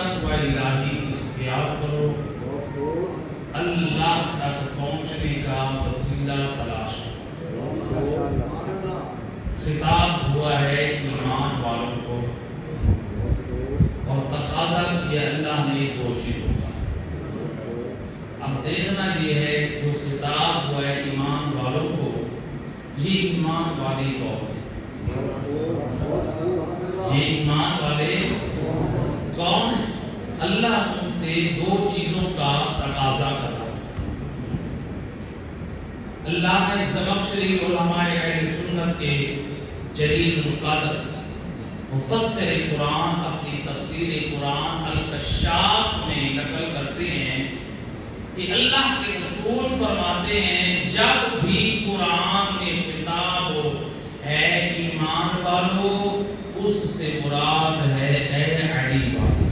تک و الہی اختیار کرو، اللہ تک پہنچنے کا وسیلہ تلاش کرو۔ خطاب ہوا ہے ایمان والوں کو اور تقاضا کیا اللہ نے دو چیزوں کا۔ اب دیکھنا یہ ہے جو خطاب ہوا ہے ایمان والوں کو، یہ ایمان والے کون ہیں؟ یہ ایمان والے کون ہیں؟ اللہ ان سے دو چیزوں کا تقاضا کر رہا ہے۔ علامہ زمخشری علماء اہل سنت کے جلیل القدر مفسر قرآن اپنی تفسیر قرآن الکشاف میں نقل کرتے ہیں کہ اللہ کے رسول فرماتے ہیں جب بھی قرآن میں خطاب ہو ہے ایمان والو، اس سے مراد ہے اے علی والو۔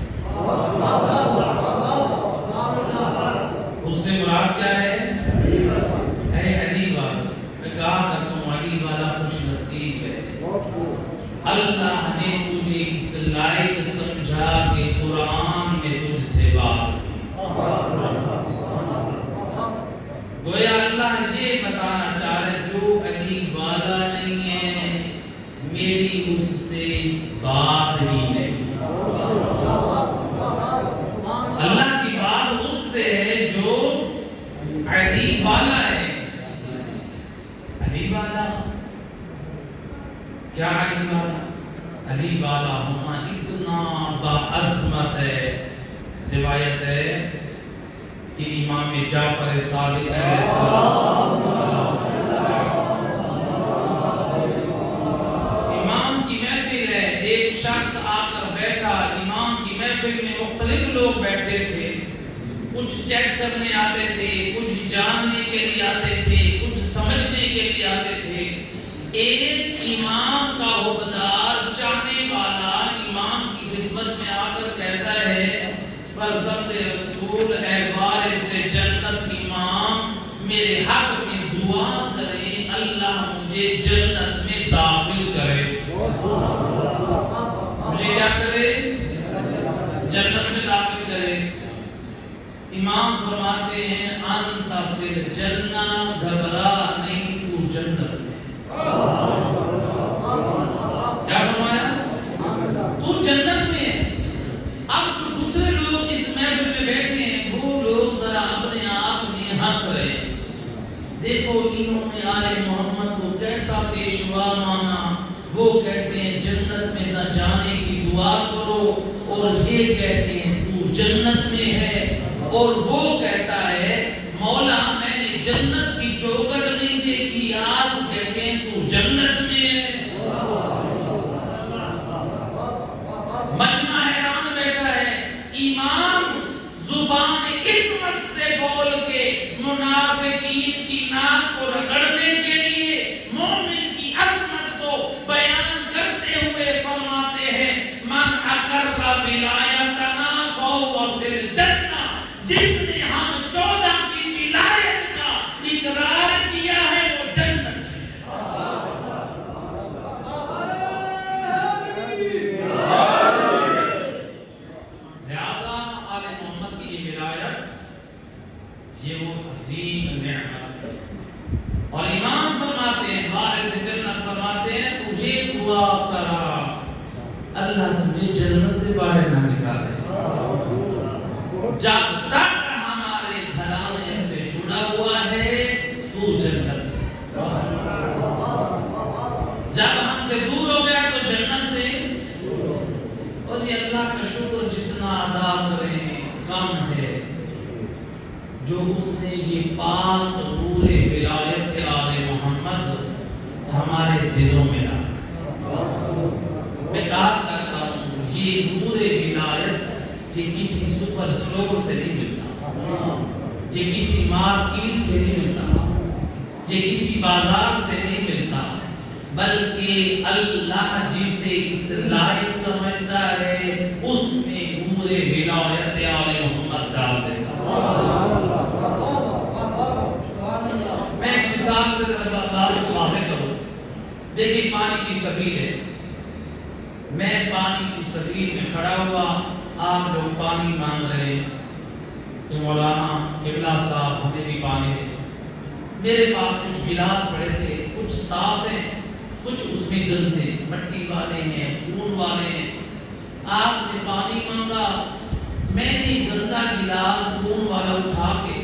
اس سے مراد کیا ہے؟ اے علی والو۔ میں کہا کرتا ہوں علی والا خوش نصیب ہے، اللہ نے تجھے اس لائق سمجھا کہ قرآن میں تجھ سے بات۔ گویا اللہ یہ بتانا چاہ رہے جو علی والا نہیں ہے میری اس سے بات ہی نہیں۔ اللہ کی بات اس سے ہے جو علی والا ہے۔ علی والا کیا؟ علی والا، علی والا ہونا اتنا باعظمت ہے۔ روایت ہے کہ امام جعفر صادق علیہ السلام امام کی محفل ہے، ایک شخص آ کر بیٹھا، امام کی محفل میں مختلف لوگ بیٹھتے تھے، کچھ چیک کرنے آتے تھے، کچھ جاننے کے لیے آتے تھے، کچھ سمجھنے کے لیے آتے تھے۔ ایک امام کا حکمدار چاہنے والا امام کی خدمت میں آ کر کہتا ہے فرزند رسول اے وارث جنت امام، میرے حق میں دعا کریں اللہ مجھے جنت میں داخل کرے۔ مجھے کیا کرے؟ جنت میں داخل کرے۔ امام فرماتے ہیں انت فی الجنہ، گھبرا نہیں تو جنت میں۔ کیا فرمایا؟ تو جنت میں ہے۔ اب جو دوسرے لوگ اس محفل میں بیٹھے ہیں وہ لوگ ذرا اپنے آپ میں ہنس رہے ہیں، دیکھو انہوں نے آل محمد کو کیسا پیشوا مانا۔ وہ کہتے ہیں جنت میں نہ جانے کی دعا کرو، اور یہ کہتے ہیں تو جنت میں ہے، اور وہ کہتا ہے مولا میں نے جنت کی چوکھٹ نہیں دیکھی، آپ کہتے ہیں تو جنت میں ہے۔ مجمع حیران بیٹھا ہے۔ امام زبان عصمت سے بول کے منافقین کی ناک کو رگڑنے کے لیے مومن کی عظمت کو بیان کرتے ہوئے فرماتے ہیں من اقر ولایتنا فهو فی الجنہ، جس نے ہم 14 کی ولایت کا اقرار کیا ہے وہ جنت میں۔ یہ وہ عظیم نعمت ہے۔ اور امام فرماتے ہیں وارث جنت فرماتے ہیں تجھے دعا کرا اللہ تجھے جنت سے باہر نہ نکالے، جب تک ہمارے گھرانے سے جڑا ہوا ہے تو جنت میں، جب ہم سے دور ہو گیا تو جنت سے۔ اور یہ اللہ کا شکر جتنا ادا کریں کم ہے جو اس نے یہ پاک نور ولایت آل محمد ہمارے دلوں میں ڈالا۔ میں کہا کرتا ہوں یہ نور ولایت یہ کسی سپر سٹور سے نہیں ملتا، یہ کسی مارکیٹ سے نہیں ملتا، یہ کسی بازار سے نہیں ملتا، بلکہ اللہ جسے اس لائق سمجھتا ہے اس میں نور ولایت آل محمد ڈال دیتا۔ میں ایک مثال سے بات واضح کروں۔ دیکھیں پانی کی سبیل ہے، میں پانی کی سبیل میں کھڑا ہوا، آپ لوگ پانی مانگ رہے ہیں تو مولانا قبلہ صاحب ہمیں بھی پانی دے. میرے پاس کچھ گلاس پڑے تھے، کچھ صاف ہیں کچھ اس میں گندے، مٹی والے ہیں خون والے ہیں. آپ نے پانی مانگا، میں نے گندا گلاس خون والا اٹھا کے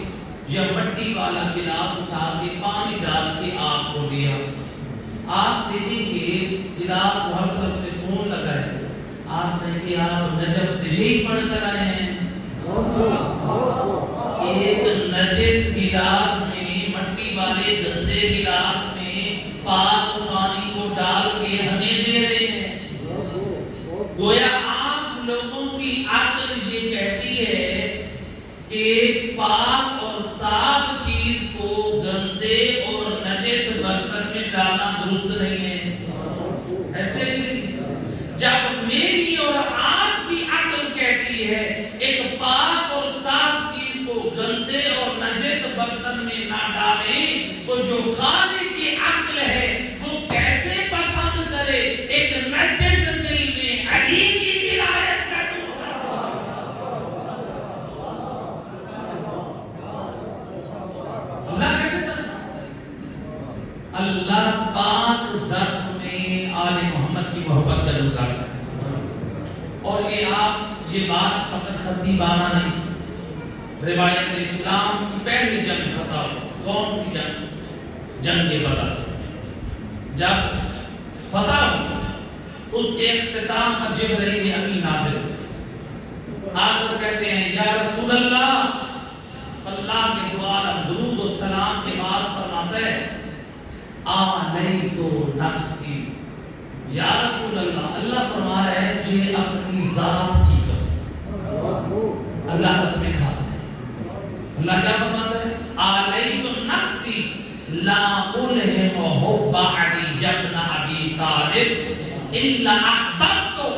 یا مٹی والا گلاس اٹھا کے پانی ڈال کے آپ کو دیا. آپ دیکھیں گے گلاس کو ہر طرف سے خون لگا ہے، آپ کہیں گے آپ نجف سے ہی پڑھ کر آئے ہیں. ایک نجس گلاس میں، مٹی والے گندے گلاس میں پاک پانی کو ڈال کے ہمیں دے رہے ہیں. گویا آپ لوگوں کی عقل یہ کہتی ہے کہ پاک اور صاف چیز کو گندے اور نجس برتن میں ڈالنا درست نہیں ہے. ایسے نہیں. جب میری اور آپ کی عقل کہتی ہے ایک پاک اور صاف چیز کو گندے اور نجس برتن میں نہ ڈالیں، تو جو خالق کی عقل ہے وہ کیسے پسند کرے ایک نجس دل میں علی کی ولایت کا اللہ کیسے کرتا؟ اللہ پاک ذات میں آل محمد کی محبت کا نکالتا ہے. اور یہ بات فقط خطی بانا نہیں تھی. روایت اسلام کی پہلی جنگ فتح، کون سی جنگ؟ جنگ بدر. جب فتح اس کے اختتام پر جبرائیل امین نازل آ کر کہتے ہیں یا رسول اللہ، اللہ کے دو عالم درود و سلام کے بعد فرماتا ہے آلیتو نفسی. یا رسول اللہ، اللہ فرما رہا ہے مجھے اپنی ذات کی قسم. اللہ قسمیں کھاتا ہے. اللہ کیا فرماتا ہے؟ آلیتو نفسی لا الہم حب علی جبن ابی طالب الا احببتو.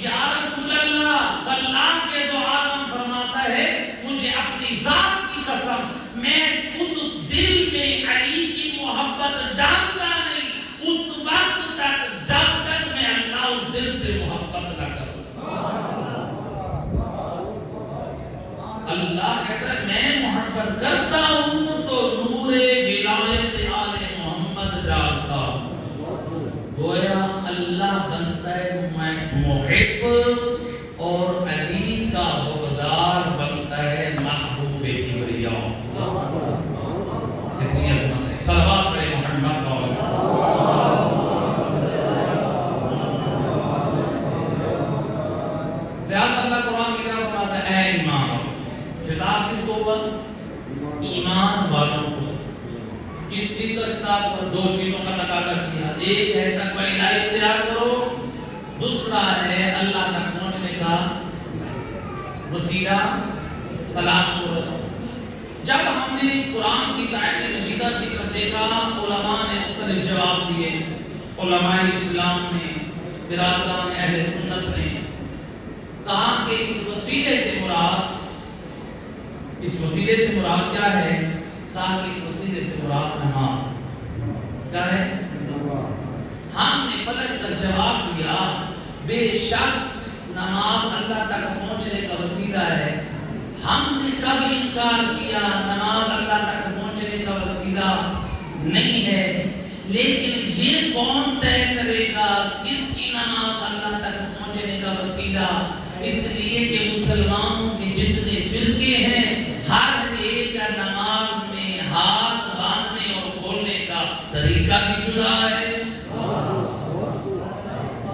یا رسول اللہ، اللہ کے دو عالم فرماتا ہے مجھے اپنی ذات کی قسم میں اس دل میں علی کی محبت ڈالتا نہیں اس وقت تک جب تک میں اللہ اس دل سے محبت نہ کروں. اللہ کہتا ہے میں محبت کرتا ہوں تو نور ولایت آل محمد ڈالتا ہوں. گویا اللہ بنتا ہے محب اور علی کا حبدار بنتا ہے محبوب کبریا. کتنی عظمت ہے. صلوات پڑھے محمد کا. لہذا اللہ قرآن میں کیا فرماتا ہے؟ اے ایمان. خطاب کس کو ہوا؟ ایمان والوں کو. کس چیز کا خطاب ہوا؟ دو چیزوں کا تقاضا کیا. ایک ہے تقوی الہی اختیار کرو، دوسرا ہے اللہ تک پہنچنے کا وسیلہ تلاش کرو. جب ہم نے قرآن کی آیت مجیدہ کی طرف دیکھا، علماء نے مختلف جواب دیے. علماء اسلام نے، برادران اہل سنت نے کہا کہ اس وسیلے سے مراد کیا ہے؟ کہا کہ اس وسیلے سے مراد نماز. کیا ہے؟ ہم نے پلٹ کر جواب دیا بے شک نماز اللہ تک پہنچنے کا وسیلہ ہے. ہم نے کب انکار کیا نماز اللہ تک پہنچنے کا وسیلہ نہیں ہے. لیکن یہ کون طے کرے گا کس کی نماز اللہ تک پہنچنے کا وسیلہ؟ اس لیے کہ مسلمانوں کے جتنے فرقے ہیں ہر ایک کا نماز میں ہاتھ باندھنے اور کھولنے کا طریقہ بھی جدا ہے.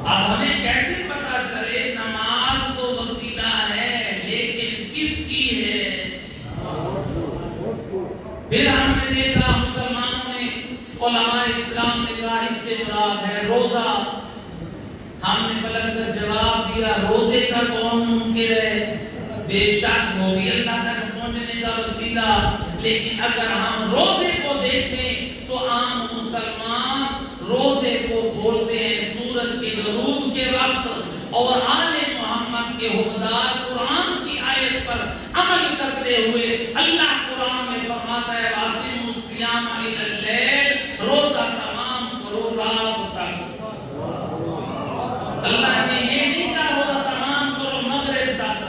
اب ہمیں کیسے پتا چلے نماز تو وسیلہ ہے لیکن کس کی ہے؟ پھر ہم نے دیکھا مسلمانوں نے، علماء اسلام نے کہا اس سے مراد ہے روزہ. ہم نے پلٹ کر جواب دیا روزے کا کون منکر ہے؟ بے شک وہ بھی اللہ تک پہنچنے کا وسیلہ. لیکن اگر ہم روزے کو دیکھیں تو عام مسلمان روزے کو کھولتے ہیں سورج کے غروب کے وقت اور آل محمد کے حکمدار قرآن کی آیت پر عمل کرتے ہوئے اللہ قرآن میں فرماتا ہے وَأَتِمُّوا الصِّيَامَ إِلَى اللَّيْلِ، روزہ تمام کرو رات تک. اللہ نے یہ نہیں کہا روزہ تمام کرو مغرب تک.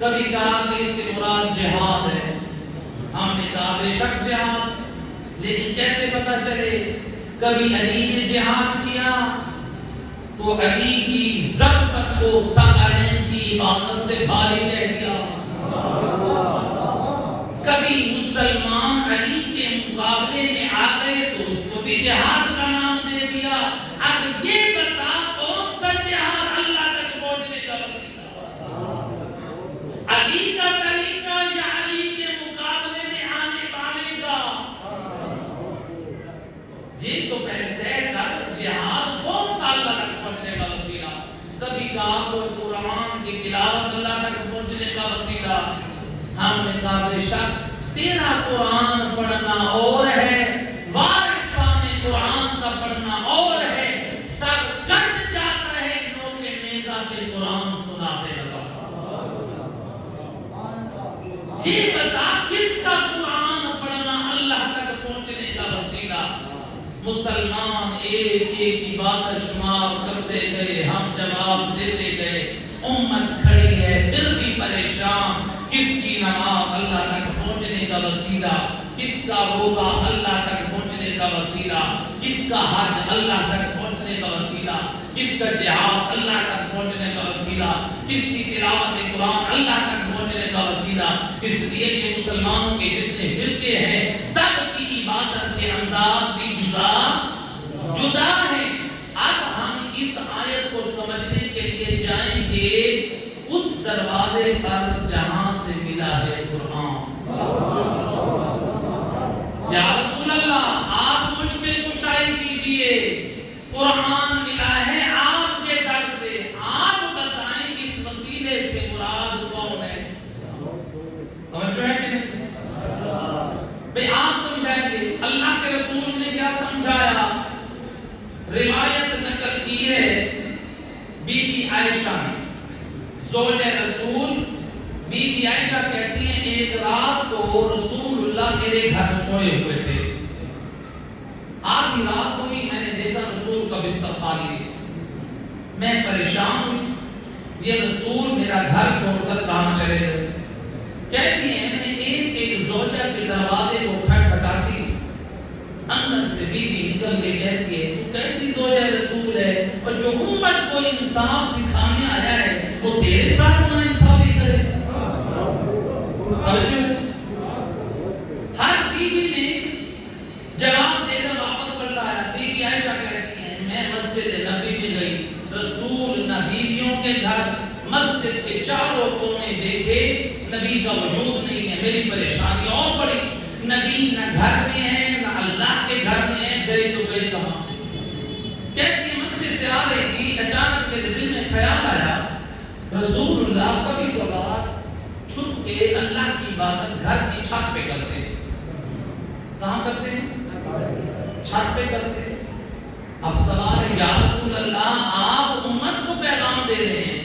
کبھی کہا کہ اس سے مراد جہاد ہے، ہم نے کہا بے شک جہاد، لیکن کیسے پتا چلے؟ کبھی علی نے جہاد کیا تو علی کی ضربت کو ثقلین کی عبادت سے بھاری کہہ دیا، کبھی مسلمان علی کے مقابلے میں آ گئے تو اس کو بھی جہاد کا نام دے دیا۔ اب یہ بتا کون سا جہاد اللہ تک پہنچنے کا وسیلہ؟ علی کا طریقہ یا علی کے مقابلے میں آنے والے کا؟ یہ تو پہلے طے کر جہاد کون سا اللہ تک پہنچنے کا وسیلہ؟ کبھی کہا تو قرآن کی تلاوت اللہ تک پہنچنے کا وسیلہ، ہم نے کہا بے شک تیرا قرآن پڑھنا اور ہے، وارثان قرآن کا پڑھنا اور ہے، سر کٹ جاتا ہے نوک نیزہ پہ قرآن سناتے رہا۔ یہ بتا کس کا قرآن پڑھنا اللہ تک پہنچنے کا وسیلہ؟ مسلمان ایک ایک عبادت شمار کرتے گئے، ہم جواب دیتے گئے، امت کھڑی ہے پھر بھی پریشان، کس کی نماز اللہ تک پہنچنے کا وسیلہ، کس کا روزہ اللہ تک پہنچنے کا وسیلہ، کس کا حج اللہ تک پہنچنے کا وسیلہ، کس کا جہاد اللہ تک پہنچنے کا وسیلہ، کس کی تلاوت قرآن اللہ تک پہنچنے کا وسیلہ؟ اس لیے کہ مسلمانوں کے جتنے فرقے ہیں سب کی عبادت کے انداز بھی جدا ہے۔ اب ہم اس آیت کو سمجھنے کے لیے جائیں گے اس دروازے پر جہاں سے ملا ہے قرآن۔ یا رسول اللہ آپ مشکل کشائی کیجئے، قرآن ملا ہے آپ کے در سے، آپ بتائیں اس وسیلے سے مراد کون ہے؟ توجہ ہے کہ نہیں؟ بھئی آپ سمجھائیں گے اللہ کے رسول نے کیا سمجھایا؟ روایت نقل کی ہے بی بی عائشہ زوج رسول، بی بی عائشہ کہتی ہیں ایک رات کو رسول اللہ میرے گھر سوئے ہوئے تھے، آدھی رات ہوئی، میں نے دیکھا رسول کا بستر خالی ہے، میں پریشان ہوئی، یہ رسول میرا گھر چھوڑ کر کہاں چلے گئے؟ کہتی ہیں میں ایک ایک زوجہ کے دروازے کو کھٹکھٹاتی، اندر سے بی بی نکل کے کہتی ہے تو کیسی زوجہ رسول ہے، اور جو امت کو انصاف سکھانے آیا ہے وہ تیرے ساتھ نہ انصافی کرے؟ ہر بی بی نے جواب دے کر واپس پلٹایا۔ بی بی عائشہ کہتی ہیں میں مسجد نبی میں گئی، رسول نہ بیویوں کے گھر، مسجد کے چاروں کونے دیکھے، نبی کا وجود نہیں ہے، میری پریشانی اور بڑی، نبی نہ گھر میں ہے نہ اللہ کے گھر میں ہے، گئے تو گئے کہاں؟ کہتی ہے مسجد سے آ رہی تھی، اچانک میرے دل میں خیال آیا رسول اللہ کبھی کبھار چھپ کے اللہ کی عبادت گھر کی چھت پہ کرتے ہیں۔ کہاں کرتے ہیں؟ چھت پہ کرتے ہیں۔ اب سوال ہے یا رسول اللہ آپ امت کو پیغام دے رہے ہیں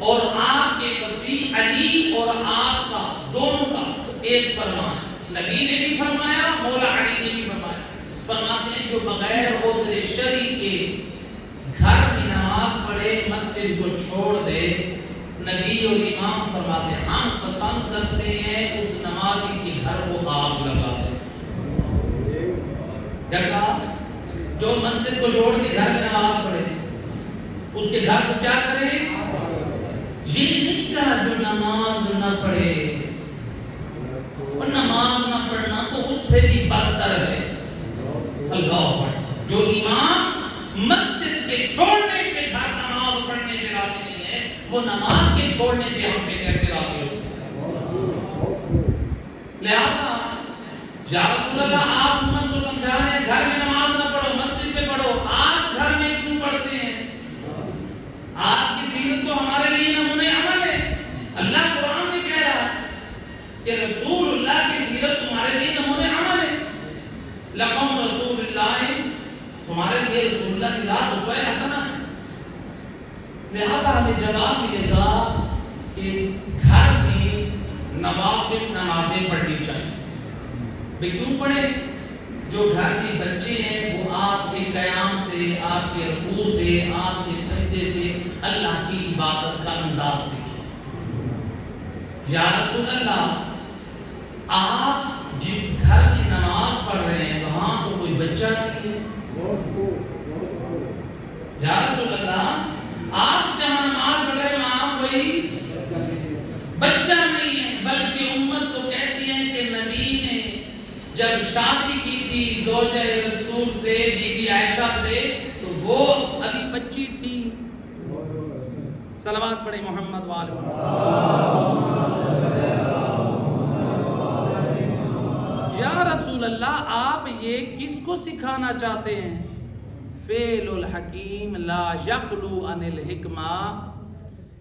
اور آپ کے مسیح علی اور آپ کا دونوں کا ایک فرمان، نبی نے بھی فرمایا، مولا علی نے بھی فرمایا، فرماتے ہیں جو بغیر عذر شرعی کے گھر میں نماز پڑھے مسجد کو چھوڑ دے، نبی اور امام فرماتے ہیں ہم پسند کرتے ہیں اس نمازی کے گھر کو آگ لگا دے۔ جگہ جو مسجد کو چھوڑ کے گھر میں نماز پڑھے اس کے گھر کو کیا کرے؟ یہ نہیں کہا جو نماز نہ پڑھے، اور نماز نہ پڑھنا تو اس سے بھی بدتر ہے۔ اللہ جو امام مسجد کے چھوڑنے پہ گھر نماز پڑھنے پہ راضی نہیں ہے، وہ نماز کے چھوڑنے پہ ہم پہ کیسے راضی ہو سکتا ہے؟ لہذا یا رسول اللہ آپ امت کو سمجھا رہے ہیں گھر میں نماز نہ پڑھو مسجد میں پڑھو، آپ گھر میں کیوں پڑھتے ہیں؟ آپ کی سیرت تو ہمارے لیے نمونہ عمل ہے۔ اللہ قرآن میں کہہ رہا ہے کہ رسول اللہ کی سیرت تمہارے لیے نمونہ عمل ہے۔ لقم رسول اللہ، تمہارے لیے رسول اللہ کی ذات اسوہ حسنہ ہے۔ لہذا ہمیں جواب ملے گا کہ گھر میں نوافل نمازیں پڑھنی چاہیے۔ بھئی کیوں پڑھے؟ جو گھر میں بچے ہیں وہ آپ کے قیام سے، آپ کے رکوع سے، آپ کے سجدے سے اللہ کی عبادت کا انداز سیکھیں۔ یا رسول اللہ آپ جس گھر میں نماز پڑھ رہے ہیں وہاں تو کوئی بچہ نہیں ہے. یا رسول اللہ آپ جہاں نماز پڑھ رہے ہیں وہاں کوئی بچہ نہیں ہے. بلکہ امت تو کہتی ہے کہ نبی نے جب شادی کی تھی زوجہ رسول سے بی بی عائشہ سے تو وہ ابھی بچی تھی. صلوات پڑھیں محمد وآل محمد. یا رسول اللہ آپ یہ کس کو سکھانا چاہتے ہیں؟ فعل الحکیم لا یخلو عن الحکمہ.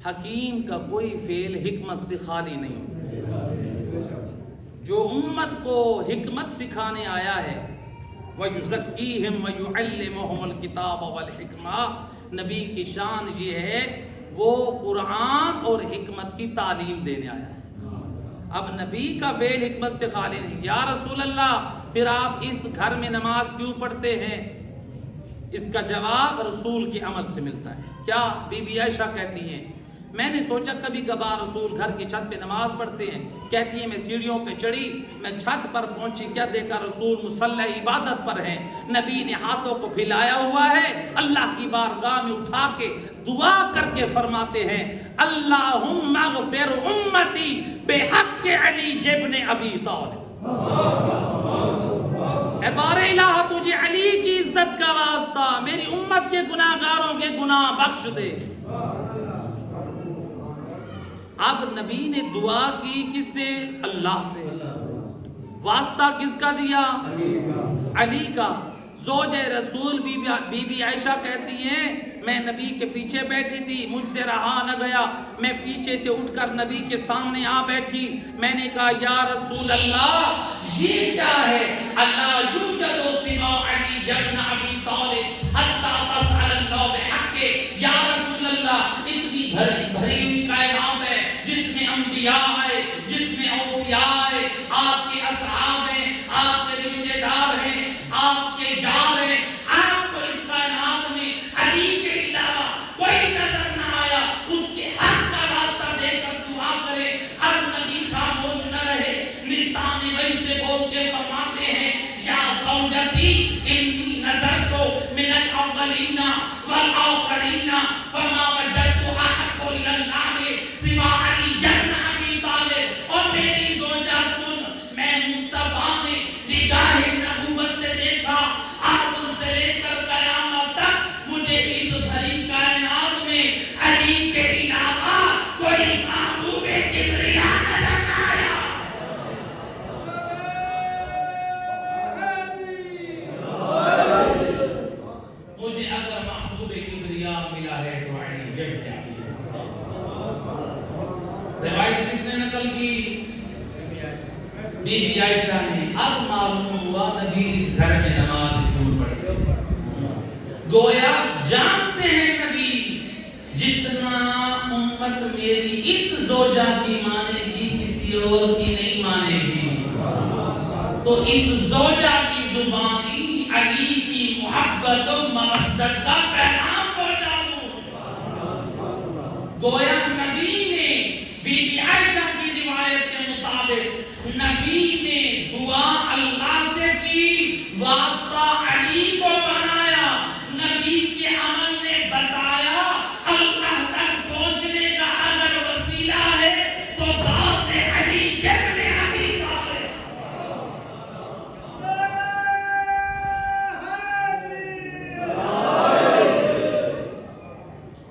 حکیم کا کوئی فعل حکمت سے خالی نہیں ہوتا. جو امت کو حکمت سکھانے آیا ہے وَيُزَكِّيهِمْ وَيُعَلِّمُهُمُ الْكِتَابَ وَالْحِكْمَةَ، نبی کی شان یہ ہے وہ قرآن اور حکمت کی تعلیم دینے آیا ہے. اب نبی کا فعل حکمت سے خالی نہیں. یا رسول اللہ پھر آپ اس گھر میں نماز کیوں پڑھتے ہیں؟ اس کا جواب رسول کے عمل سے ملتا ہے. کیا؟ بی بی عائشہ کہتی ہیں میں نے سوچا کبھی کبھار رسول گھر کی چھت پہ نماز پڑھتے ہیں. کہتی ہیں میں سیڑھیوں پہ چڑھی، میں چھت پر پہنچی، کیا دیکھا رسول مصلی عبادت پر ہیں. نبی نے ہاتھوں کو پھیلایا ہوا ہے، اللہ کی بارگاہ میں اٹھا کے دعا کر کے فرماتے ہیں اللہم اغفر امتی بحق علی ابن ابی طالب. اے بار الہ تجھے علی کی عزت کا واسطہ میری امت کے گناہ گاروں کے گناہ بخش دے. اب نبی نے دعا کی کس سے؟ اللہ سے. واسطہ کس کا دیا؟ علی کا. زوجہ رسول بی بی عائشہ کہتی ہیں میں نبی کے پیچھے بیٹھی تھی، مجھ سے رہا نہ گیا، میں پیچھے سے اٹھ کر نبی کے سامنے آ بیٹھی. میں نے کہا یا رسول اللہ یہ کیا ہے؟ اللہ یوجد سوا علی ابن ابی طالب حتی تسأل اللہ بحق. یا رسول اللہ اتنی بھری ہوئی کائنات ہے جس میں انبیاء آئے، جس میں اوصیاء آئے، آپ کے اصحاب ہیں، آپ کے رشتہ دار ہیں، آپ کے جار ہیں. آپ کو اس کائنات میں علی کے علاوہ کوئی نظر نہ آیا. اس کے حق کا واسطہ دے کر دعا کرے. اب نبی خاموش نہ رہے، لسان وحی سے بول کے فرماتے ہیں یا زوجتی انی نظرت من الاولین والآخرین فما وجدت احب الی اللہ سوا علی ابن ابی طالب. اور میری زوجہ سن، میں مصطفیٰ نے نگاہ نبوت سے دیکھا آدم سے لے کر قیامت تک، مجھے اس بھری کائنات میں علی کے علاوہ کوئی محبوب کبریا نظر نہ آیا. مجھے اگر محبوب کبریا ملا ہے تو علی ابن ابی طالب. روایت کس نے نقل کی؟ بی بی عائشہ نے. اب معلوم ہوا نبی اس گھر میں نماز کیوں پڑھتے ہیں. گویا جانتے ہیں نبی جتنا امت میری اس زوجہ کی مانے گی کسی اور کی نہیں مانے گی. تو اس زوجہ کی زبانی علی کی محبت و مودت کا پیغام پہنچا دوں. گویا نبی نے بی بی عائشہ کی روایت کے مطابق نبی نے دعا اللہ سے کی، واسطہ علی کو بنایا. نبی کے عمل نے بتایا اللہ تک پہنچنے کا اگر وسیلہ ہے تو ذات علی ابن ابی طالب.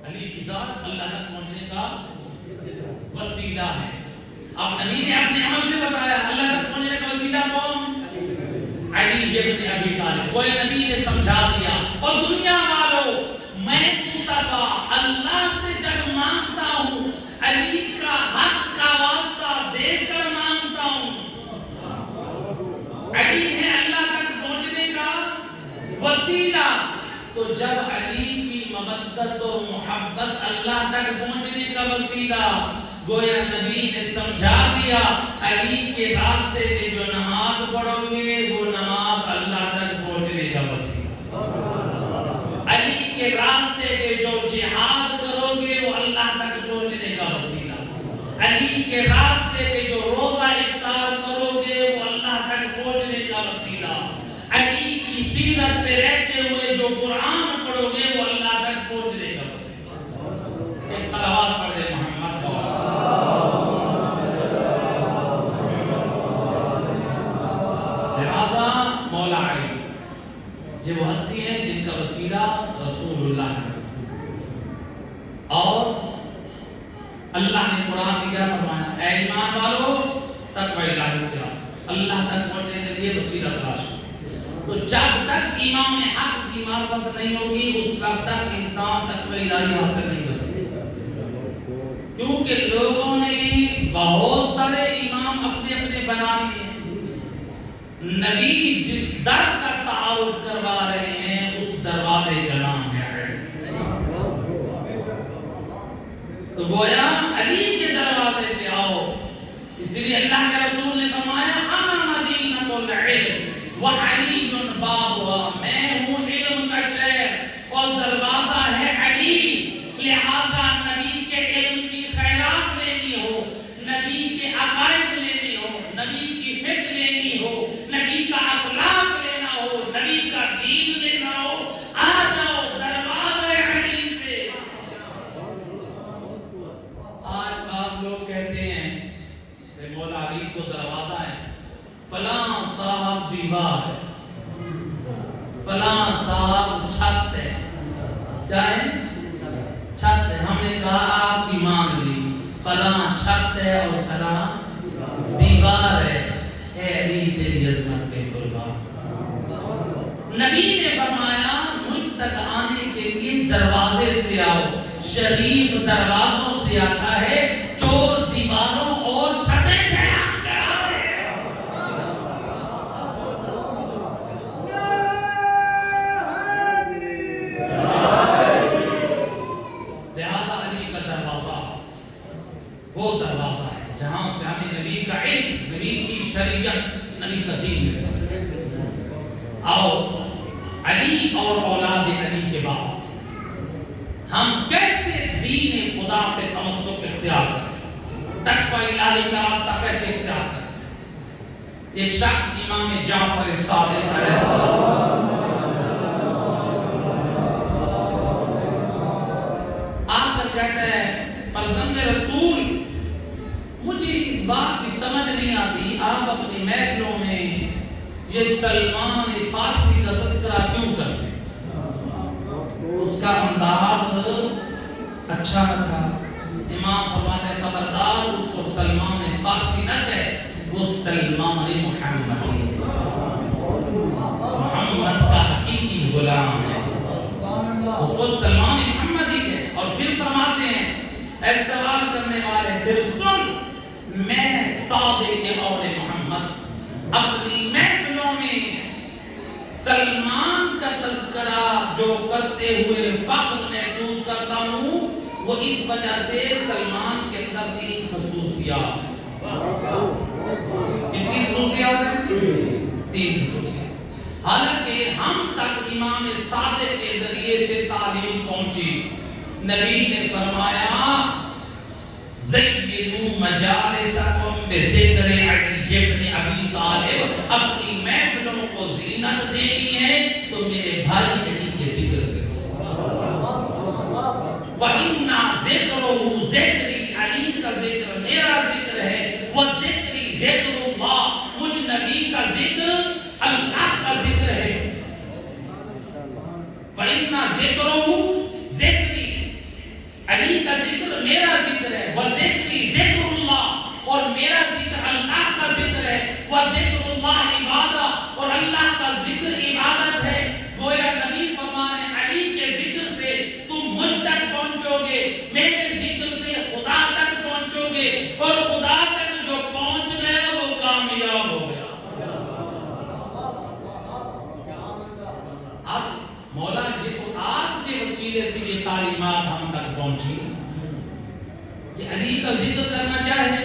علی کی ذات اللہ تک پہنچنے کا وسیلہ ہے. اب نبی نے اپنے عمل سے بتایا اللہ تک پہنچنے کا وسیلہ کون؟ علی ابن ابی طالب. کوئی نبی نے سمجھا دیا. اور دنیا والوں میں مصطفیٰ اللہ سے جب مانگتا ہوں علی کا حق کا واسطہ دے کر مانگتا ہوں. علی ہے اللہ تک پہنچنے کا وسیلہ. تو جب علی کی مودت اور محبت اللہ تک پہنچنے کا وسیلہ، گویا نبی نے سمجھا دیا علی کے راستے میں جو نماز پڑھو گے وہ نماز اللہ تک پہنچنے کا وسیلہ. علی کے راستے میں جو جہاد کرو گے وہ اللہ تک پہنچنے کا وسیلہ. علی کے راستے پہنچنے کا وسیلہ. علی کی سیرت پہ رہتے ہوئے جو قرآن پڑھو گے وہ اللہ تک پہنچنے کا وسیلہ. ایک صلوات پڑھ دے محمد. لہذا مولا علی یہ وہ ہستی ہیں جن کا وسیلہ رسول اللہ ہے. اور اللہ نے قرآن میں کیا فرمایا؟ اے ایمان والو تقوی الہ اختیار، اللہ تک پہنچنے کے لیے وسیلہ تلاش کرو. تو جب تک امام حق کی معرفت نہیں ہوگی اس وقت تک انسان تقوی الہی حاصل نہیں کر سکتا. کیونکہ لوگوں نے بہت سارے امام اپنے اپنے بنا لیے. نبی جس در کا تعارف کروا رہے ہیں اس دروازے کا نام ہے علم. تو گویا علی کے دروازے پہ آؤ. اس لیے اللہ کے رسول نے فرمایا انا مدینۃ العلم وعلی بابها، میں ہوں علم کا شہر اور دروازہ ہے علی. لہذا نبی کے علم کی خیرات لینی ہو، نبی کے عقائد لینے ہو، نبی کی فکر لینی ہو، نبی کا اخلاق لینا ہو، نبی کا دین لینا ہو، آ جاؤ دروازہ علی پہ. آج بعض لوگ کہتے ہیں کہ مولا علی کو دروازہ ہے، فلاں صاحب دیوار ہے، فلاں صاحب چھت ہے. کیا ہے؟ چھت ہے. ہم نے کہا آپ کی مان لی، فلاں چھت ہے اور فلاں دیوار ہے. اے علی تیری عظمت کے قربان. نبی نے فرمایا مجھ تک آنے کے لیے دروازے سے آؤ. شریف دروازوں سے آتا ہے، چور دیواروں اور چھتیں پہ آ رہے ہیں. لہذا علی کا دروازہ وہ دروازہ ہے جہاں سے ہمیں نبی کا علم، نبی کی شریعت، نبی کا دین مل سکتا ہے. آؤ علی اور اولاد علی کے بعد ہم کیسے دین خدا سے تمسک اختیار کریں، تقوی الہی کا راستہ کیسے اختیار کریں. ایک شخص امام جعفر صادق علیہ السلام آ کر کہتا ہے فرزند رسول مجھے اس بات کی سمجھ نہیں آتی آپ اپنی محفلوں میں یہ سلمان فارسی کا تذکرہ کیوں کرتے ہیں. اس کا انداز اچھا نہ تھا. امام فرماتے خبردار اس کو سلمان فارسی نہ کہے، وہ سلمان محمدی، محمد کا حقیقی غلام ہے، اس کو سلمان محمدی کہے. اور پھر فرماتے ہیں اے سوال کرنے والے پھر سن، میں صادق اول محمد اپنی محفلوں میں سلمان کا تذکرہ جو کرتے ہوئے فخر محسوس کرتا ہوں وہ اس وجہ سے سلمان کے اندر 3 خصوصیات ہیں. کتنی خصوصیات ہیں؟ 3 خصوصیات. حالانکہ ہم تک امام صادق کے ذریعے سے تعلیم پہنچی. نبی نے فرمایا زینوا مجالسکم بذکر علی ابن ابی طالب، اپنی محفلوں کو زینت دینی ہے تو میرے بھائی علی کے ذکر سے. وَإِنَّا ذِكْرُهُ ذِكْرِي، علی کا ذکر میرا ذکر ہے. وَذِكْرِي ذِكْرُ اللَّهِ، مجھ نبی کا ذکر اللہ کا ذکر ہے. وَإِنَّا ذِكْرُهُ ذِكْرِي، علی کا ذکر میرا ذکر ہے. وَذِكْرِي ذِكْرُ اللَّهِ، اور میرا ذکر اللہ کا ذکر ہے. وَذِكْرُ اللَّهِ عبادہ، اور اللہ کا ذکر عبادت ہے. گویا نبی فرمانے علی کے ذکر سے تم مجھ تک پہنچو گے، میرے ذکر سے خدا تک پہنچو گے، اور خدا تک جو پہنچ گیا وہ کامیاب ہو گیا. اب مولا یہ تو آپ کے وسیلے سے یہ تعلیمات ہم تک پہنچی کہ علی کا ذکر کرنا کیا ہے؟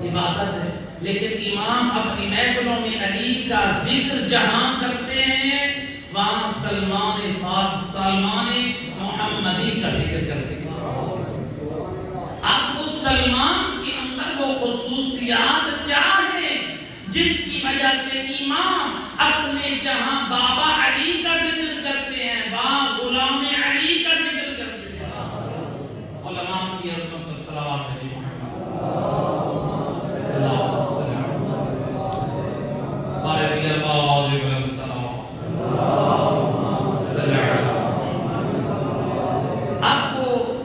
عبادت ہے. لیکن امام اپنی محفلوں میں علی کا ذکر جہاں کرتے ہیں وہاں سلمان محمدی کا ذکر کرتے ہیں. اب اس سلمان کے اندر وہ خصوصیات کیا ہیں جس کی وجہ سے امام اپنے جہاں بابا علی کا ذکر کرتے ہیں وہاں غلام علی کا ذکر کرتے ہیں. علماء کی عظمت پر صلوات ہے.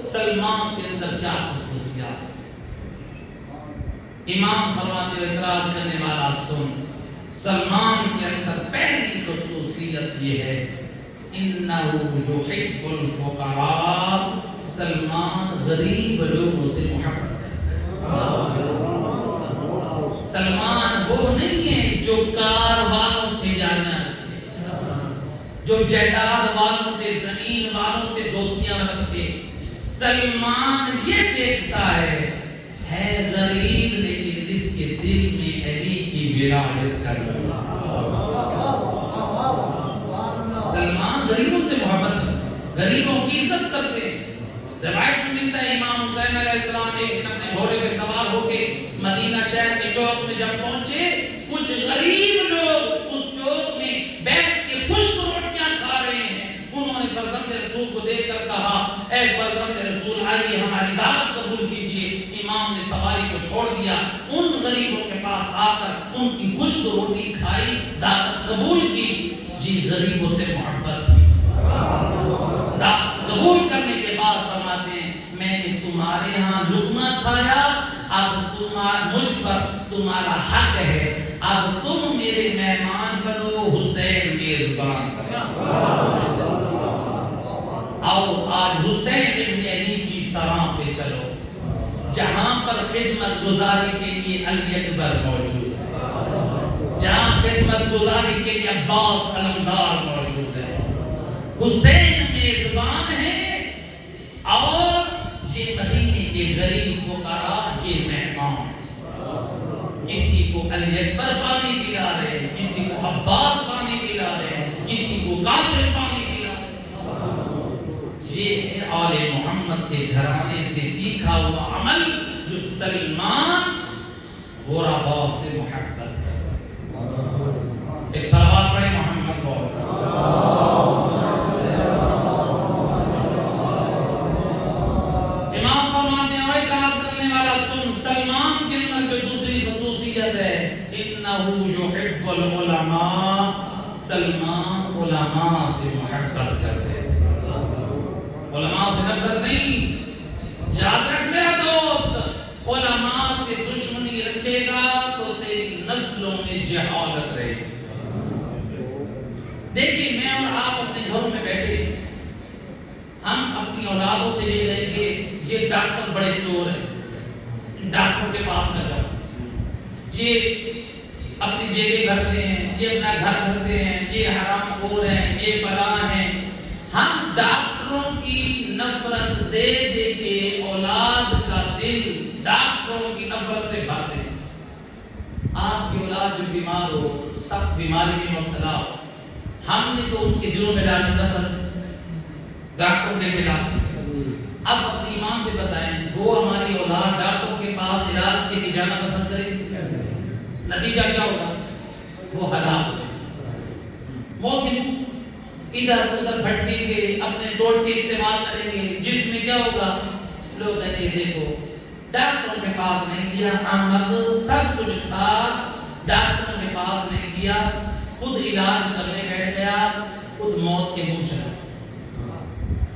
سلمان کے اندر کیا خصوصیات؟ امام فرماتے ہیں اعتراض کرنے والا سن. سلمان کے اندر پہلی خصوصیت یہ ہے انہو یحب الفقراء. سلمان غریب لوگوں سے محبت کرتا ہے. سلمان وہ نہیں ہے جو کار والوں سے جانا رکھے, جو جائیداد والوں سے زمین والوں سے دوستیاں رکھے. سلمان یہ دیکھتا ہے غریب لیکن اس کے دل میں علی کی ولایت کا جذبہ. سلمان غریبوں سے محبت کرتے ہیں, غریبوں کی عزت کرتے ہیں. روایت میں ملتا ہے امام حسین علیہ السلام ایک دن اپنے گھوڑے پہ سوار ہو کے مدینہ شہر کے چوک میں جب پہنچے, کچھ غریب لوگ اس چوک میں بیٹھ کے خشک روٹیاں کھا رہے ہیں. انہوں نے فرزند رسول کو دیکھ کر کہا اے فرزند رسول آئیے ہماری دعوت قبول کیجئے. امام نے سواری کو چھوڑ دیا, ان غریبوں کے پاس آ کر ان کی خشک روٹی کھائی, دعوت قبول کی. جی غریبوں سے محبت تھی. دعوت قبول کرنے کے بعد فرماتے ہیں میں نے تمہارے ہاں لقمہ کھایا, اب مجھ پر تمہارا حق ہے, اب تم میرے مہمان بنو, حسین میزبان کرے. آؤ آج حسین ابن علی کی سراں پہ چلو, جہاں پر خدمت گزاری کے لیے علی اکبر موجود ہے, جہاں خدمت گزاری کے لیے عباس علمدار موجود ہے. حسین میزبان ہے اور یہ مدینے کے غریب فقراء یہ مہمان. کسی کو علی اکبر پانی پلا رہے, کسی کو عباس پانی پلا رہے, کسی کو قاسم پانی پلا رہے. یہ ہے آل محمد کے گھرانے سے سیکھا ہوا عمل جو سلمان غرباء سے محبت کرتا. ایک صلوات پڑھیں محمد کو. امام فرماتے ہیں اعتراض کرنے والا سن, سلمان کے اندر کوئی دوسری خصوصیت ہے انہو یحب العلماء. سلمان علماء سے محبت کرتے تھے, علماء سے نفرت نہیں. یاد رکھ میرا دوست, علماء سے دشمنی رکھے گا تو تیری نسلوں میں جہالت رہے گی. دیکھیے میں اور آپ اپنے گھروں میں بیٹھے, ہم اپنی اولادوں سے یہ کہیں گے یہ ڈاکٹر بڑے چور ہیں, ڈاکٹروں کے پاس نہ جاؤ, یہ اپنی جیبیں بھرتے ہیں, یہ اپنا گھر بھرتے ہیں, یہ حرام خور ہیں, یہ فلاں ہیں. ہم ڈاکٹروں کی نفرت دے دے کے اولاد کا دل ڈاکٹروں کی نفرت سے بھر دیں. آپ کی اولاد جو بیمار ہو, سخت بیماری میں مبتلا ہو, ہم نے تو ان کے دلوں میں ڈالی نفرت, ڈاکٹروں کے خلاف. اب اپنی ایمان سے بتائیں جو ہماری اولاد ڈاکٹروں کے پاس علاج کے لیے جانا پسند کرے گی, نتیجہ کیا ہوگا؟ وہ ہلاک ہو جائے, موت کے منہ ادھر ادھر بھٹکیں گے, اپنے ٹوٹکے استعمال کریں گے. جس میں کیا ہوگا؟ لوگ کہیں گے دیکھو ڈاکٹروں کے پاس نہیں کیا, احمد سب کچھ تھا, ڈاکٹروں کے پاس نہیں کیا, خود علاج کرنے بیٹھ گیا, خود موت کے منہ چلا.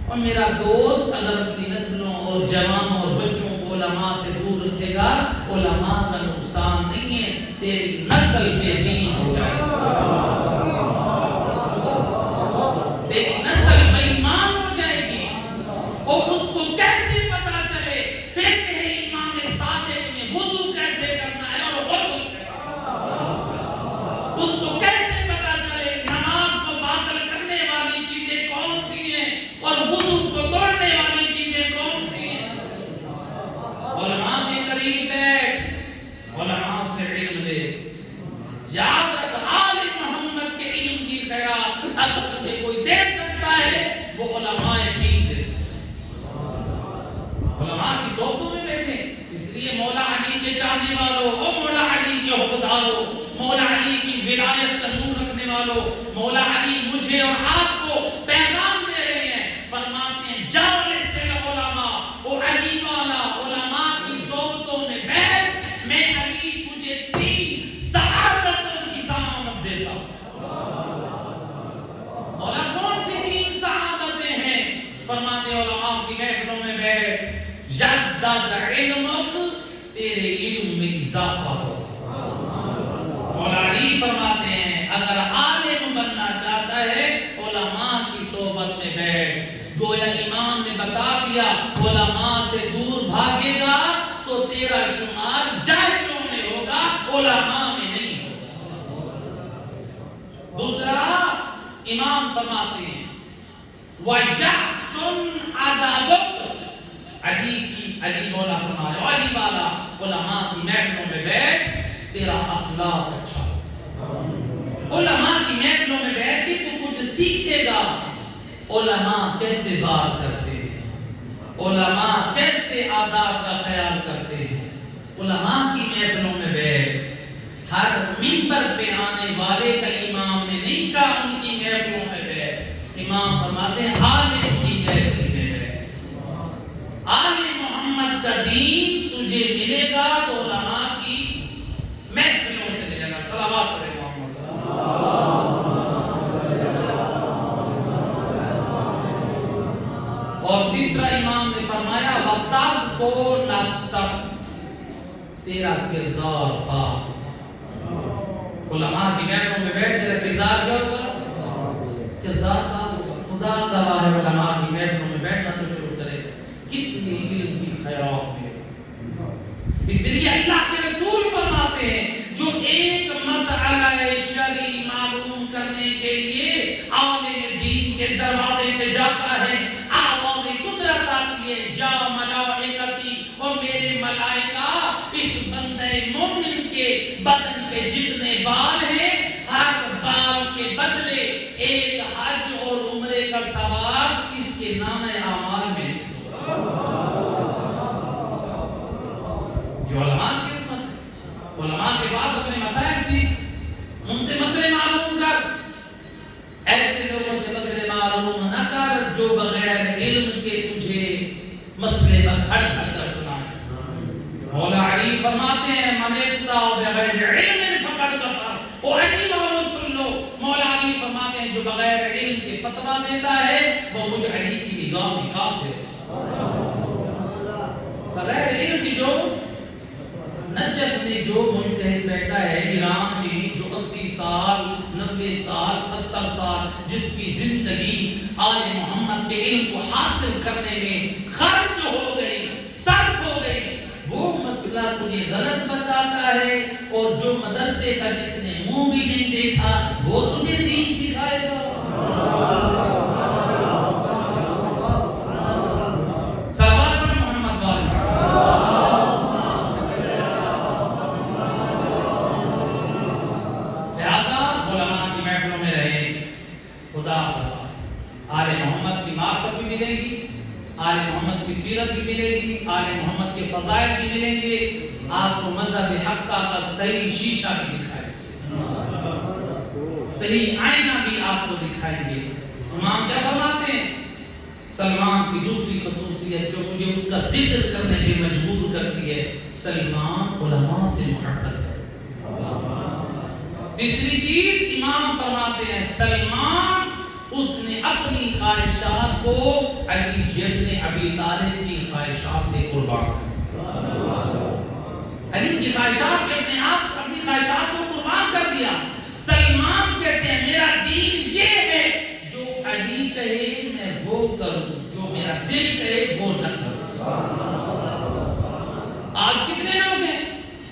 اور میرا دوست اگر اپنی نسلوں اور جوانوں اور بچوں کو علماء سے دور رکھے گا, علماء کا نقصان نہیں ہے, تیری نسل بے دین ہو جائے گی, تیری نسل بے ایمان ہو جائے گی. اور اس کو کیسے پتا چلے فقہ امام صادق میں وضو کیسے کرنا ہے اور غسل اس کو کیسے پتا چلے نماز کو باطل کرنے والی چیزیں کون سی ہیں اور وضو کو توڑنے والی چیزیں کون سی ہیں. علماء کے قریب بیٹھ, علماء سے علم دے. یاد رکھ آل محمد کے علم کی خیرات اگر مجھے کوئی دے سکتا ہے وہ علماء دین دے سکتا ہے. علماء کی صحبتوں میں بیٹھے, اس لیے مولا علی کے چاہنے والوں, او مولا علی کے حبداروں, ہدایت کا نور رکھنے والوں، مولا علی مجھے اور آپ کو پیغام دے رہے ہیں، فرماتے ہیں جالس العلماء، او علی والا علماء کی صحبتوں میں بیٹھ، میں علی تجھے 3 سعادتوں کی ضمانت دیتا ہوں۔ مولا کون سی 3 سعادتیں ہیں؟ فرماتے ہیں علماء کی محفلوں میں بیٹھ، یزداد علمک، تیرے علم میں اضافہ ہو۔ مولا علی فرماتے ہیں اگر عالم بننا چاہتا ہے علماء کی صحبت میں بیٹھ۔ گویا امام نے بتا دیا علماء سے دور بھاگے گا تو تیرا شمار جاہلوں میں ہوگا، علماء میں نہیں ہوگا۔ دوسرا امام فرماتے ہیں وَيَحْسُنْ عَدَابُكَ، علی مولا فرمایا علی والا علماء کی محفلوں میں بیٹھ، تیرا اخلاق اچھا ہو۔ علماء کی محفلوں میں بیٹھ کے تو کچھ سیکھے گا، علماء کیسے بات کرتے ہیں، علماء کیسے آداب کا خیال کرتے ہیں۔ علماء کی محفلوں میں بیٹھ، ہر منبر پہ آنے والے کا امام نے نہیں کہا ان کی محفلوں میں بیٹھ، امام فرماتے ہیں عالم کی محفل میں بیٹھ۔ عالم محمد کا دین تجھے ملے گا تو علماء کی محفلوں سے ملے گا۔ صلوات پڑھے محمد۔ اور تیسرا امام نے فرمایا وَتَذْكُرْ نَفْسَكَ، تیرا کردار پاک۔ علماء کی محفلوں میں بیٹھ، تیرا کردار کیا ہوگا؟ کردار پاک ہوگا۔ خدا گواہ ہے علماء کی محفلوں میں بیٹھنا تو شروع کرے، کتنی علم کی خیرات ملے گی۔ اس لیے اللہ کے رسول فرماتے ہیں جو ایک مسئلہ شرعی معلوم کرنے کے لیے عالم دین کے دروازے پہ جاتا ہے، آواز قدرت آتی ہے یا ملائکتی، اور میرے ملائکہ اس بندے مومن کے بدن پہ جتنے بال ہیں ہر بال کے بدلے ایک حج اور عمرے کا ثواب اس کے نام اعمال میں لکھ دو۔ جو علماء کی عظمت ہے، علماء کے بعد اپنے مسائل سیکھ، ان سے مسئلے معلوم کر، ایسے لوگوں سے مسئلے معلوم نہ کر جو بغیر علم کے تجھے مسئلے پر کھڑ کھڑ کر سنائیں۔ مولا علی فرماتے ہیں من افتى بغیر علم فقد کفر، وہ علی والوں سن لو، مولا علی فرماتے ہیں جو بغیر علم کے فتویٰ دیتا ہے وہ مجھ علی کی نگاہ میں کافر ہے۔ بغیر علم کی جو نجف میں جو مجتہد بیٹھا ہے ایران میں، جو 80 سال 90 سال 70 سال جس کی زندگی آل محمد کے علم کو حاصل کرنے میں خرچ ہو گئی، صرف ہو گئی، وہ مسئلہ تجھے غلط بتاتا ہے، اور جو مدرسے کا جس نے منہ بھی نہیں دیکھا وہ تجھے دین سکھائے گا۔ صلوات پر محمد والے۔ لہذا علماء کی محفلوں میں رہے، خدا آل محمد کی معرفت بھی ملے گی، آل محمد کی سیرت بھی ملے گی، آل محمد کے فضائل بھی ملیں گے، آپ کو مذہب حقہ کا صحیح شیشہ بھی دکھائیں گے، صحیح آئینہ بھی آپ کو دکھائیں گے۔ امام کیا فرماتے ہیں؟ سلمان کی دوسری خصوصیت جو مجھے اس کا ذکر کرنے میں مجبور کرتی ہے، سلمان علماء سے محبت کرتا ہے۔ تیسری چیز امام فرماتے ہیں سلمان اس نے اپنی خواہشات کو علی ابن ابی طالب کی خواہشات پہ قربان کر، علی کی خواہشات پہ اپنی خواہشات کو قربان کر دیا۔ سلمان کہتے ہیں میرا دین یہ ہے جو علی کہے میں وہ کروں، جو میرا دل کہے وہ نہ کروں۔ آج کتنے لوگ ہیں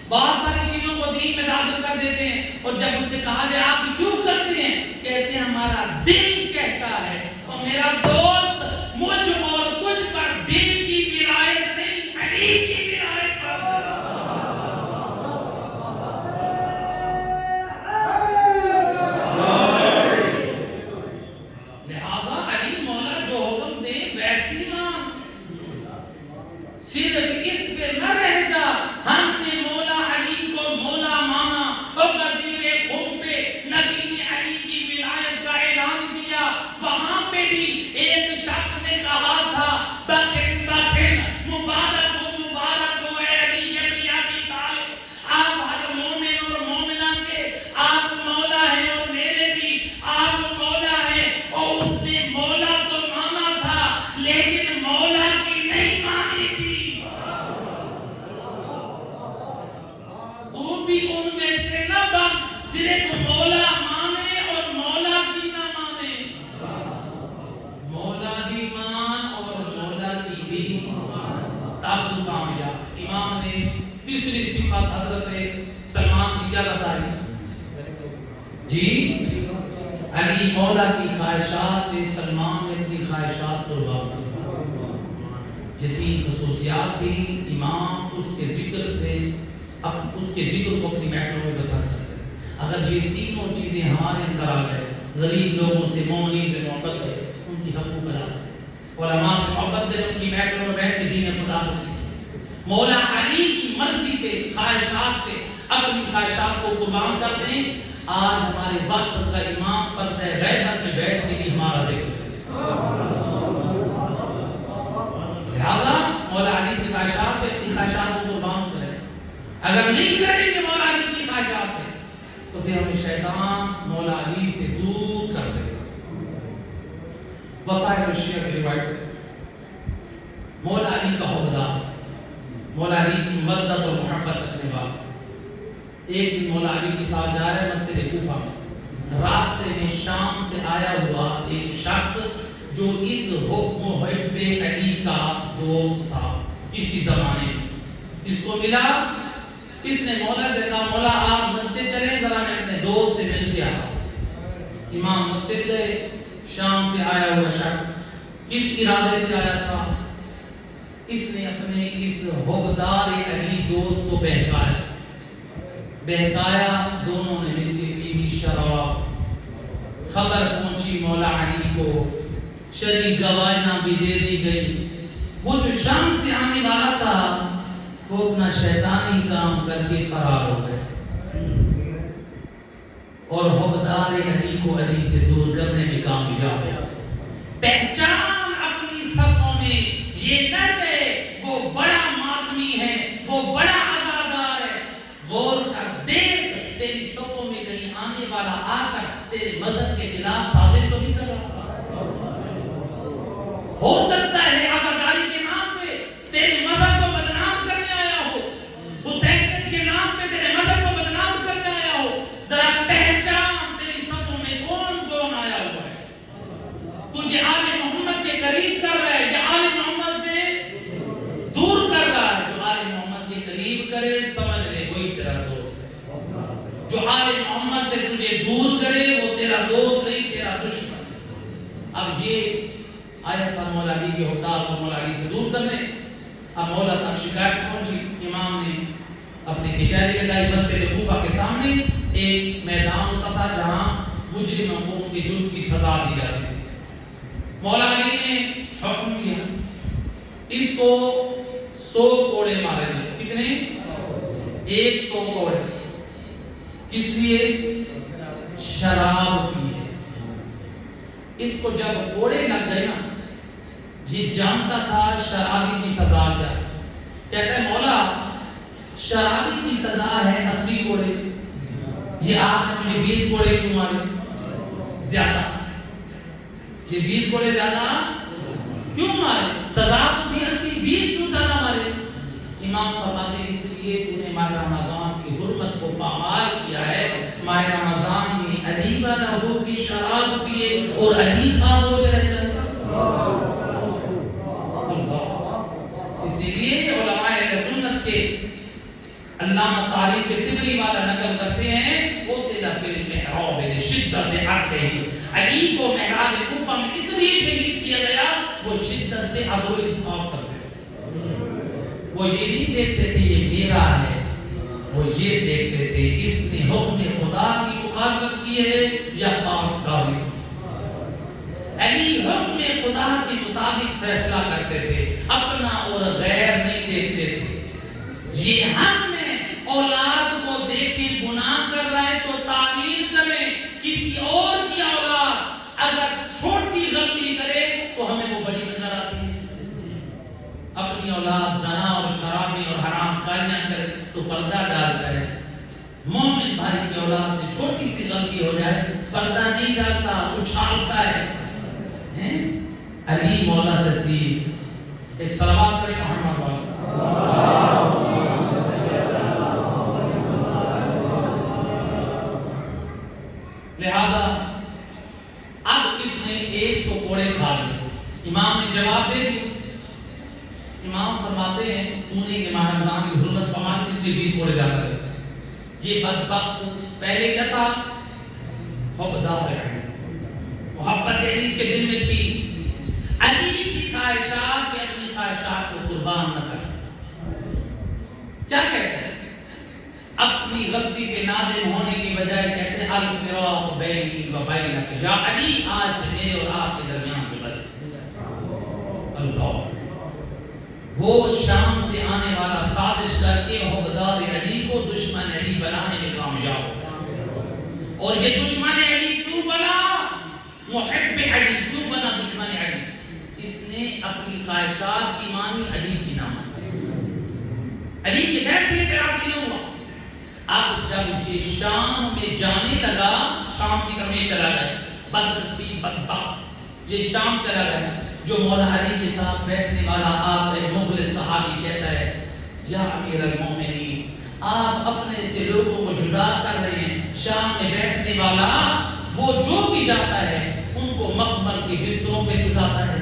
بہت ساری چیزوں کو دین میں داخل کر دیتے ہیں، اور جب ان سے کہا جائے آپ کیوں کرتے ہیں، کہتے ہیں ہمارا دل کہتا ہے۔ اور میرا دوست مجھ اور تجھ پر دل کی ولایت نہیں، علی کی ولایت پر۔ لہذا علی مولا جو حکم دے ویسی مان، صرف اس پہ نہ رہ جا ہم نے مولا علی کو مولا مانا، اور قدیر خم پہ صرف مولا مانے اور مولا کی نہ مانے، مولا بھی مان اور مولا کی بھی تب تو کامیاب۔ امام نے تیسری صفت حضرت سلمان کی کیا بتائی؟ جی علی مولا کی خواہشات پہ سلمان نے اپنی خواہشات کو غور کیا۔ جتنی خصوصیات تھی امام اس کے ذکر سے اس کے ذکر کو اپنی محفلوں میں بسر کرتے ہیں۔ اگر یہ تینوں چیزیں ہمارے اندر آ گئے، غریب لوگوں سے مومنین سے محبت ہے، ان کی حقوق ادا کریں، علماء سے محبت کریں، ان کی محفلوں میں بیٹھ کے دین خدا کو سیکھیں، مولا علی کی مرضی پہ خواہشات پہ اپنی خواہشات کو قربان کر دیں۔ آج ہمارے وقت کا امام پردہ غیبت میں بیٹھ کے بھی ہمارا ذکر کرے، لہذا مولا علی کی خواہشات پہ اپنی خواہشات کو قربان کریں۔ اگر نہیں کریں گے مولا علی کی خواہشات پہ تو پھر ہمیں شیطان مولا علی سے دور کر دے گا۔ وسائل الشیعہ کی روایت، مولا علی کا حبدار، مولا علی کی مودت اور محبت رکھنے والا، ایک دن مولا علی کے ساتھ جا رہے مسجد کوفہ میں، راستے میں شام سے آیا ہوا ایک شخص جو اس حکم حب علی کا دوست تھا کسی زمانے میں، اس کو ملا، اس نے مولا سے کہا مولا آپ مسجد چلیں ذرا میں اپنے دوست سے مل کے آیا۔ امام مسجد گئے، شام سے آیا ہوا شخص کس ارادے سے آیا تھا؟ اس نے اپنے اس حبدار علی دوست کو بہکایا، دونوں نے مل کے پی لی شراب، خبر پہنچی مولا علی کو، شرعی گواہیاں بھی دے دی گئی۔ وہ جو شام سے آنے والا تھا وہ اپنا شیطانی کام کر کے فرار ہو گئے، اور حبدار علی کو علی سے دور کرنے میں کامیاب ہے۔ پہچان اپنی صفوں میں یہ نہ کہ وہ بڑا ماتمی ہے، وہ بڑا عزادار ہے، غور کر دیکھ تیری صفوں میں کہیں آنے والا آ کر تیرے مذہب کے خلاف سازش تو نہیں کر رہا۔ ہو سکتا ہے عزاداری کے نام پہ تیرے مذہب کو بدنام کرنے آیا ہو، حسینیت کے نام پہ تیرے مذہب کو بدنام کرنے آیا ہو۔ ذرا پہچان تیری صفوں میں کون کون آیا ہوا ہے، تجھے آل محمد کے قریب کر رہا ہے یا آل محمد سے دور کر رہا ہے۔ جو آل محمد کے قریب کرے سمجھ لے وہی تیرا دوست ہے، جو آل محمد سے تجھے دور کرے وہ تیرا دوست نہیں، تیرا دشمن۔ اب یہ آیا تھا مولا علی کے حبدار کو مولا علی سے دور کرنے۔ اب مولا تک شکایت پہنچی، امام نے اپنی کچہری لگائی مسجد کوفہ کے سامنے، ایک میدان ہوتا تھا جہاں مجرموں کو ان کے جرم کی سزا دی جاتی تھی۔ مولا علی نے حکم دیا اس کو 100 کوڑے مارے جائیں۔ کتنے؟ 100 کوڑے۔ کس لیے؟ شراب پی ہے۔ اس کو جب کوڑے لگ گئے نا، یہ جانتا تھا شرابی کی سزا کیا ہے۔ کہتا ہے مولا شرابی کی سزا ہے 80 کوڑے، یہ آپ نے مجھے 20 کوڑے کیوں مارے؟ زیادہ، یہ 20 کوڑے زیادہ کیوں مارے؟ سزا تھی 80، 20 کیوں زیادہ مارے؟ امام فرماتے اس لیے تو نے ماہ رمضان کی حرمت کو پامال کیا ہے۔ ماہ رمضان میں علی والا ہو کہ شراب پیے اور علی خاموش رہ جائے۔ اسی لیے علماء اہل سنت کے علامہ تاریخ طبری والا نقل کرتے ہیں قتل فی المحراب لشدت عدلہ، علی کو محراب کوفہ میں اس لیے شہید کیا گیا وہ شدت سے عدل و انصاف کرتے تھے۔ وہ یہ نہیں دیکھتے تھے یہ میرا ہے، وہ یہ دیکھتے تھے اس نے حکم خدا کی مخالفت کی ہے یا پاسداری کی۔ علی حکم خدا کے مطابق فیصلہ کرتے تھے، اپنا اور غیر نہیں دیکھتے تھے۔ یہ حق میں اولاد کو دیکھیں گناہ کر رہا ہے تو تعمیر کریں، کسی اور کی اولاد اگر چھوٹی غلطی کرے تو ہمیں وہ بڑی نظر آتی ہے۔ اپنی اولاد زنا اور شرابی اور حرام کاریاں کرے تو پردہ ڈال کرے۔ مومن بھائی کی اولاد سے چھوٹی سی غلطی ہو جائے پردہ نہیں ڈالتا، اچھالتا ہے۔ علی مولا سے سیکھ، ایک صلوات پڑھیں محمد والا۔ لہذا اب اس نے 100 کوڑے کھا لیے. امام نے جواب دے دیا. امام فرماتے ہیں تو نے کہ ماہ رمضان کی حرمت پامال کی اس لیے 20 کوڑے زیادہ دے. یہ بدبخت پہلے کیا تھا؟ حبدار علی، محبت علی اس کے دل میں تھی. علی کی خواہشات کے اپنی خواہشات کو قربان نہ کر سکتا. کیا کہتے ہیں؟ اپنی غلطی پہ نادم ہونے کی بجائے کہتے ہیں الفراق بینی و بینک یا علی، آج سے میرے اور آپ کے درمیان جدا. اللہ، وہ شام سے آنے والا سازش کر کے حبدار علی کو دشمن علی بنانے میں کامیاب ہو. اور یہ دشمن علی کیوں بنا؟ محب علی کیوں بنا دشمن علی؟ اس نے اپنی خواہشات کی مانی، علی کی نہ مانی. علی کے فیصلے پہ راضی نہ ہوا. اب جب یہ شام میں جانے لگا، شام کی طرف چلا گیا، بدنصیب بدبخت یہ شام چلا گیا. جو مولا علی کے ساتھ بیٹھنے والا آپ ایک مخلص صحابی کہتا ہے یا امیر المومنین، آپ اپنے سے لوگوں کو جدا کر رہے ہیں. شام میں بیٹھنے والا وہ جو بھی جاتا ہے ان کو مخمل کے بستروں پہ سلاتا ہے،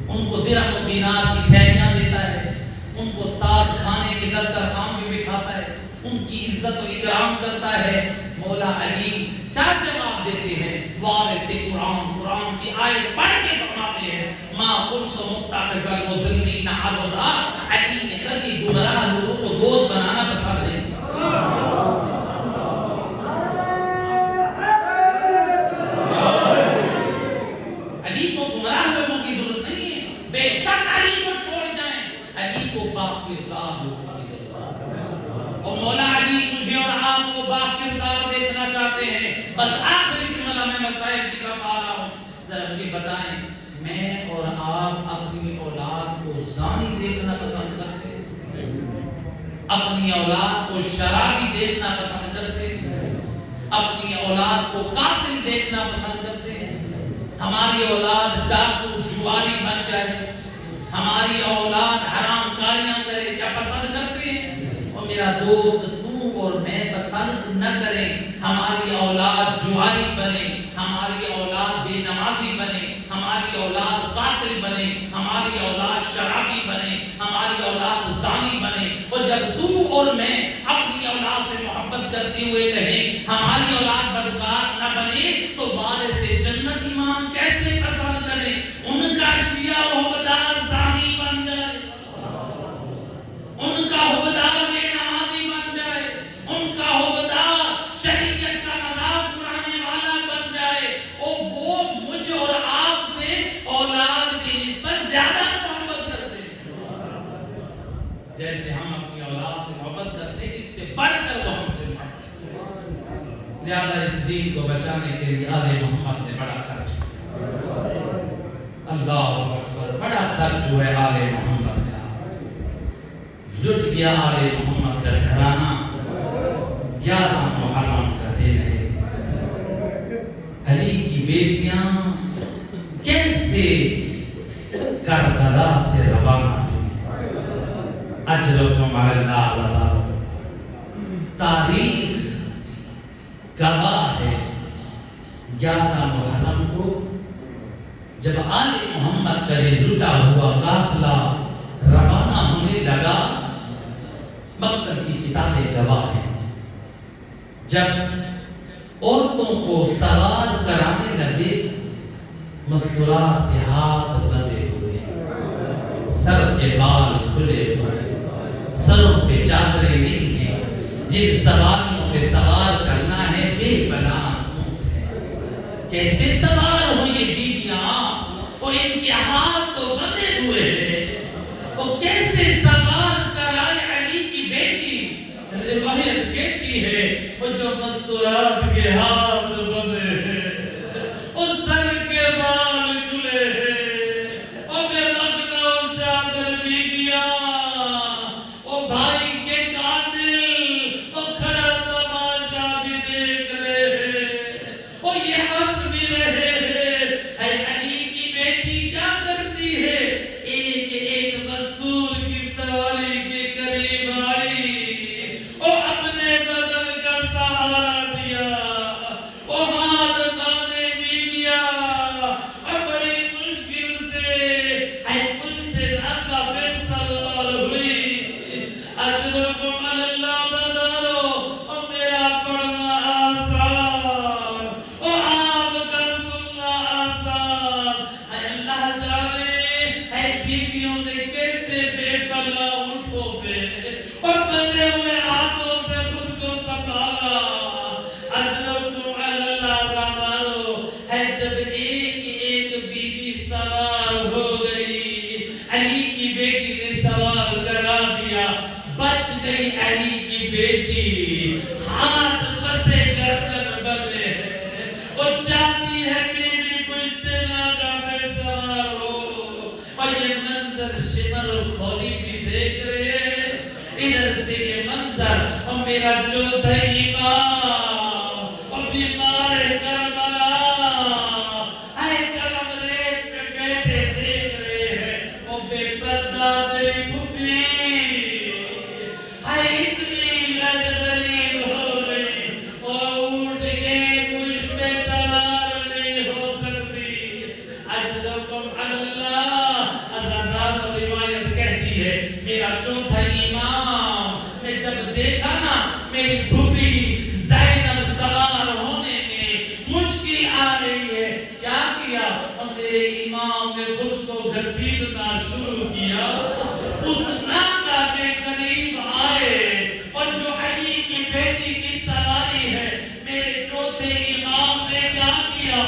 ان کو درہم و دینار کی تھیلیاں دیتا ہے، ان کو ساتھ کھانے کے دسترخوان میں بٹھاتا ہے، ان کی عزت و اکرام کرتا ہے. مولا علی کیا جواب دیتے ہیں؟ وارث قرآن کی آیت پڑھ کے فرماتے ہیں ما کنت متخذ المضلین عضدا. علی نے کبھی گمراہ لوگوں کو دوست بنانا پسند نہیں کیا. علی کو گمراہ لوگوں کی ضرورت نہیں ہے. بے شک علی کو چھوڑ جائیں، علی کو باکردار لوگوں کی ضرورت ہے. اور مولا علی مجھے اور آپ کو باکردار دیکھنا چاہتے ہیں. بس آخری جملہ میں مسائل کی طرف آ رہا ہوں. ذرا مجھے بتائیں، میں اور آپ اپنی اولاد کو زانی دیکھنا پسند کرتے ہیں؟ اپنی اولاد کو شرابی دیکھنا پسند کرتے ہیں؟ اپنی اولاد کو قاتل دیکھنا پسند کرتے ہیں؟ ہماری اولاد ڈاکو جواری بن جائے، ہماری اولاد حرام کاریاں کرے، کیا پسند کرتے ہیں؟ اور میرا دوست تو اور میں پسند نہ کریں ہماری اولاد جواری بنے، ہماری اولاد بے نمازی بنے، ہماری اولاد قاتل بنے، ہماری اولاد شرابی بنے، ہماری اولاد زانی بنے. اور جب تو اور میں اپنی اولاد سے محبت کرتے ہوئے کہیں ہماری اولاد بدکار نہ بنے، تو وارث جنت امام کیسے پسند کریں ان کا شیعہ حبدار زانی بن جائے، ان کا حبدار بے نمازی بن جائے، ان کا حبدار شریعت کا مذاق اڑانے والا بن جائے، اور وہ مجھ اور آپ سے اولاد کی نسبت زیادہ محبت کرتے ہیں جیسے ہم اپنی اولاد سے محبت کرتے ہیں، اس سے بڑھ کر وہ ہم سے محبت کرتے ہیں. لہذا اس دین کو بچانے کے لیے آل محمد نے بڑا خرچ کیا. اللہ اکبر، بڑا خرچ ہوا ہے آل محمد کا. لٹ گیا آل محمد کا گھرانہ. 11 محرم کا دن ہے. علی کی بیٹیاں کیسے کربلا سے روانہ ہوئی. اجرکم علی اللہ زدہ. تاریخ گواہ ہے 11 محرم کو جب آل محمد کا یہ لٹا ہوا قافلہ روانہ ہونے لگا. مکتب کی کتابیں گواہ ہیں، جب عورتوں کو سوار کرانے لگے مستورات کے ہاتھ بندھے ہوئے، سر کے بال کھلے ہوئے، سروں پہ چادریں نہیں ہیں. جن سواریوں پہ سوار کرنا ہے بے بلان اونٹ ہے. کیسے سوار ہو یہ بیویاں؟ اور ان کے ہاتھ تو بندھے ہوئے ہیں. وہ کیسے سوار کرائے علی کی بیٹی؟ روایت کہتی ہے وہ جو مستورات کے ہاتھ بندھے ہیں اور سر کے بال کھلے ہیں اور بے مقنع چادر بیویاں اور بھائی کے قاتل اور کھڑا تماشا بھی دیکھ رہے ہیں اور یہ ہنس بھی رہے ہیں. اے علی کی بیٹی کیا کرتی ہے؟ ایک ایک مستور کی سواری کے قریب آئی اور اپنے بدن کا سہارا دیا پیٹنا شروع کیا، اس ناکہ کے قریب آئے اور جو علی کی بیٹی کی سواری ہے، میرے چوتھے امام نے کیا کیا؟